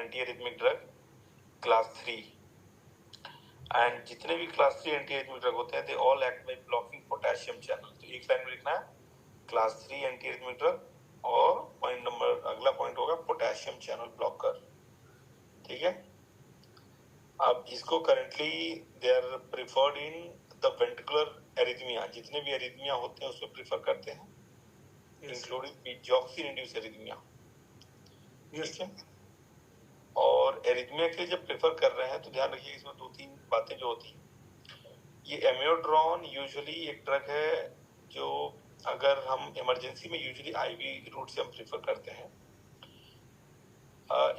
Anti arrhythmic drug class 3, and जितने भी class 3 anti arrhythmic drug होते हैं they all act by blocking potassium channel. तो एक लाइन में लिखना है क्लास 3 एंटी एरिथमिक ड्रग, और पॉइंट नंबर अगला पॉइंट होगा पोटेशियम चैनल ब्लॉकर। ठीक है, अब इसको currently they are preferred in the ventricular arrhythmia, जितने भी एरिथमिया होते हैं उसमें प्रिफर करते हैं, इंक्लूडिंग पिजॉक्सिन इंड्यूस्ड एरिथमिया। ठीक है, और एरिथमिया के लिए जब प्रेफर कर रहे हैं तो ध्यान रखिए इसमें दो तीन बातें जो होती हैं। ये एमियोड्रोन यूजुअली एक ड्रग है जो अगर हम इमरजेंसी में यूजुअली आईवी रूट से हम प्रेफर करते हैं।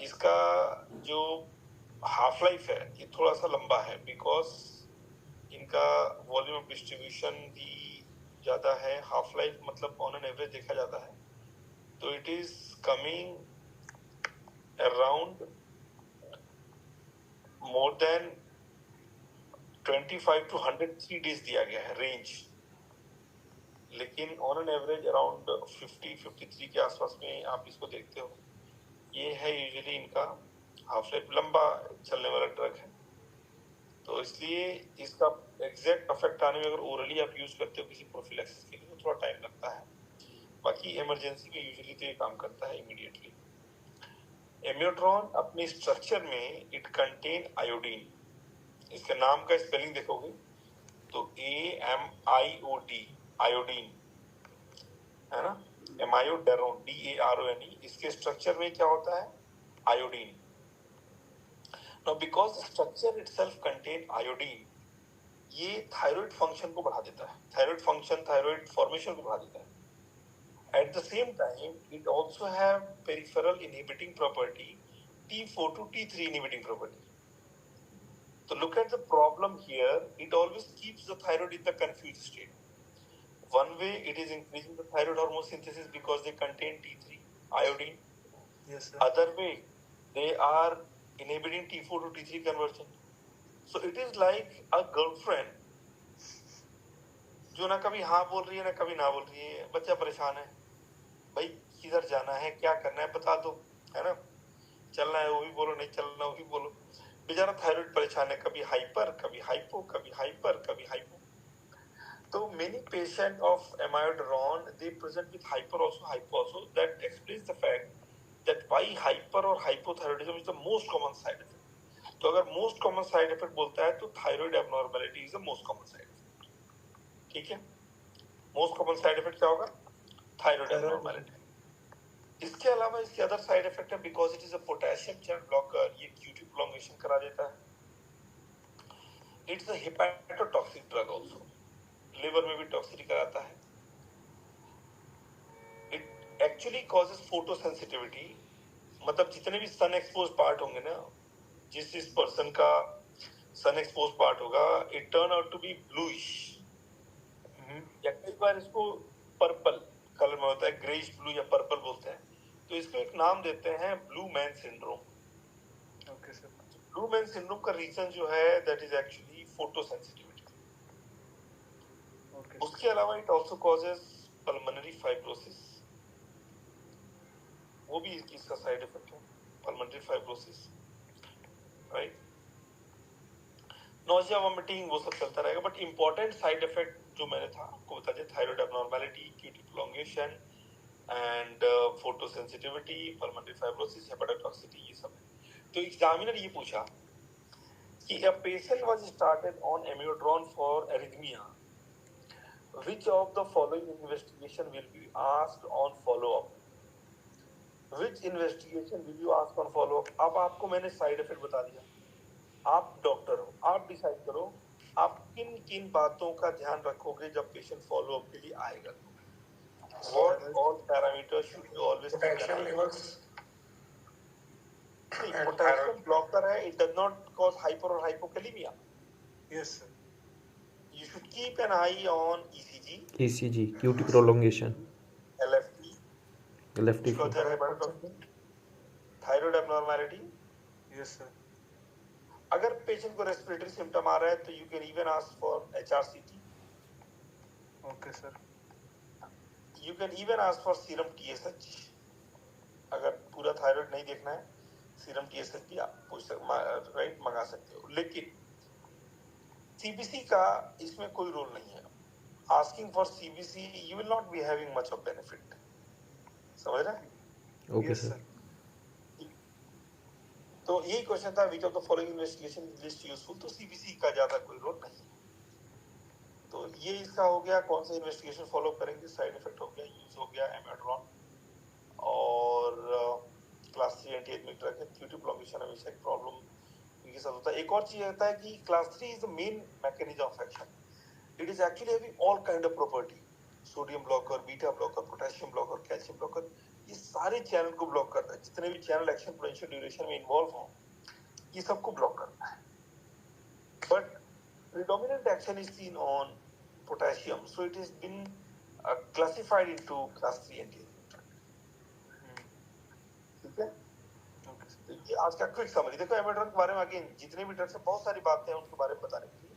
इसका जो हाफ लाइफ है ये थोड़ा सा लंबा है, बिकॉज इनका वॉल्यूम ऑफ डिस्ट्रीब्यूशन भी ज़्यादा है। हाफ लाइफ मतलब ऑन एन एवरेज देखा जाता है तो it is coming around more than 25 to 103 days दिया गया है रेंज, लेकिन ऑन एन एवरेज अराउंड 50-53 के आसपास में आप इसको देखते हो। ये है यूजुअली इनका हाफ लाइफ, लंबा चलने वाला ड्रग है, तो इसलिए इसका एग्जैक्ट इफेक्ट आने में अगर ओरली आप यूज करते हो किसी प्रोफिलैक्सिस के लिए तो थोड़ा टाइम लगता है, बाकी इमरजेंसी में यूजुअली तो ये काम करता है इमीडिएटली। एमियोट्रॉन अपने स्ट्रक्चर में इट कंटेन आयोडीन, इसके नाम का स्पेलिंग देखोगे तो AMIOD आयोडीन है ना, एमायोडेरोन DARONE, इसके स्ट्रक्चर में क्या होता है iodine. Now because structure itself contain iodine, ये थायराइड फंक्शन को बढ़ा देता है, थायराइड फंक्शन थायराइड फॉर्मेशन को बढ़ा देता है। At the same time, it also have peripheral inhibiting property, T4 to T3 inhibiting property. So look at the problem here. It always keeps the thyroid in the confused state. One way it is increasing the thyroid hormone synthesis because they contain T3 iodine. Yes, sir. Other way, they are inhibiting T4 to T3 conversion. So it is like a girlfriend जो ना कभी हाँ बोल रही है ना कभी ना बोल रही है। बच्चा परेशान है, भाई किधर जाना है क्या करना है बता दो, है ना, चलना है वो भी बोलो, नहीं चलना वो भी बोलो। बेचारा थायराइड परेशान है, कभी हाइपर कभी हाइपो, कभी हाइपर कभी हाइपो। तो many patient of amiodarone they present with hyper also hypo also, that explains the fact that why hyper और hypothyroidism is the most common side effect. तो अगर मोस्ट कॉमन साइड इफेक्ट बोलता है तो thyroid abnormality is the most common side effect. ठीक है, most common side effect क्या होगा, थायराइड एब्नॉर्मलिटी। इसके अलावा इसके अदर साइड इफेक्ट है, because it is a potassium channel blocker, ये क्यूटी प्रोलॉन्गेशन करा देता है। It's a hepatotoxic drug also, liver में भी टॉक्सिसिटी कराता है। इट एक्चुअली कॉजेस फोटोसेंसिटिविटी, मतलब जितने भी सन एक्सपोज पार्ट होंगे ना, जिस पर्सन का सन एक्सपोज पार्ट होगा, it turn out to be bluish, या कई बार इसको पर्पल कलर में होता है, ग्रेइश ब्लू या पर्पल बोलते हैं। तो इसको एक नाम देते हैं blue man syndrome. Okay sir, blue man syndrome का रीजन जो है that is actually photosensitivity. Okay, उसके अलावा it also causes pulmonary fibrosis, वो भी इसका साइड इफेक्ट है, pulmonary fibrosis, right. Nausea vomiting वो सब चलता रहेगा, बट इंपॉर्टेंट साइड इफेक्ट जो मैंने था आपको बता दिया, thyroid abnormality, QT prolongation and photosensitivity, pulmonary fibrosis, hepatotoxicity, ये सब है। तो एग्जामिनर ये पूछा कि a patient was started on amiodarone for arrhythmia, which of the following investigation will be asked on follow up? Which investigation will you ask on follow up? अब आपको मैंने साइड इफेक्ट बता दिया, आप डॉक्टर हो, आप डिसाइड करो आप किन किन बातों का ध्यान रखोगे जब पेशेंट फॉलो अप के लिए आएगा। What all parameters should you always potassium levels and potassium blocker है, it does not cause hyper or hypokalemia. Yes sir. You should keep an eye on ECG, QT prolongation, LFT, LFT इसको flow. Thyroid abnormality. Yes sir. अगर patient को respiratory symptom आ रहा है तो you can even ask for HRCT। Okay sir. You can even ask for serum TSH अगर पूरा thyroid नहीं देखना है। सीरम TSH भी आप राइट मंगा सकते हो, लेकिन CBC का इसमें कोई रोल नहीं है। Asking for CBC you will not be having much of benefit, समझ रहे हैं? Okay Yes, sir. sir. तो यही क्वेश्चन था, which of the following investigation list useful, तो CBC का ज्यादा कोई रोल नहीं है। तो ये इसका हो गया, कौन सा इन्वेस्टिगेशन फॉलो करेंगे, साइड इफेक्ट हो गया, यूज हो गया एमेड्रॉन और क्लास 3 एंटी एथमिक ड्रग है। QT प्रोलॉन्गेशन हमेशा एक प्रॉब्लम इनके साथ होता है। एक और चीज होता है कि class 3 is the main mechanism of action. It is actually having all kind of property, sodium blocker, beta blocker, potassium blocker, calcium blocker, ये सारे चैनल को ब्लॉक करता है। जितने भी चैनल एक्शन पोटेंशियल ड्यूरेशन में इन्वॉल्व हो, ये सबको ब्लॉक करता है। But predominant action is seen on potassium, so it has been classified into class 3 NT। ठीक है, Okay, sir. तो ये आज का क्विक समरी। देखो एमेड्रॉन के बारे में अगेन जितने भी ड्रग्स हैं बहुत सारी बातें हैं उनके बारे में बताने के लिए,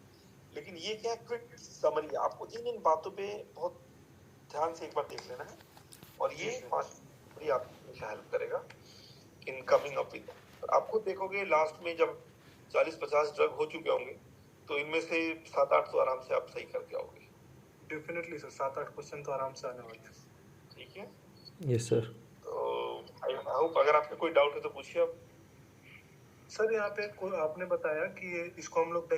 लेकिन ये क्या क्विक समरी, आपको इन बातों पे बहुत ध्यान से एक बार देख लेना है, और ये 5 समरी आपको हमेशा हेल्प करेगा इन कमिंग अप विद। आपको देखोगे लास्ट में जब 40-50 ड्रग हो चुके होंगे, तो इनमें से 7-8 तो आराम से आप सही करके आओगे। Definitely, sir. 7-8 क्वेश्चन तो आराम से आने वाले हैं. ठीक है, यस सर। तो आई होप अगर आपको कोई डाउट है तो पूछिए आप। सर यहाँ पे आपने बताया कि इसको हम लोग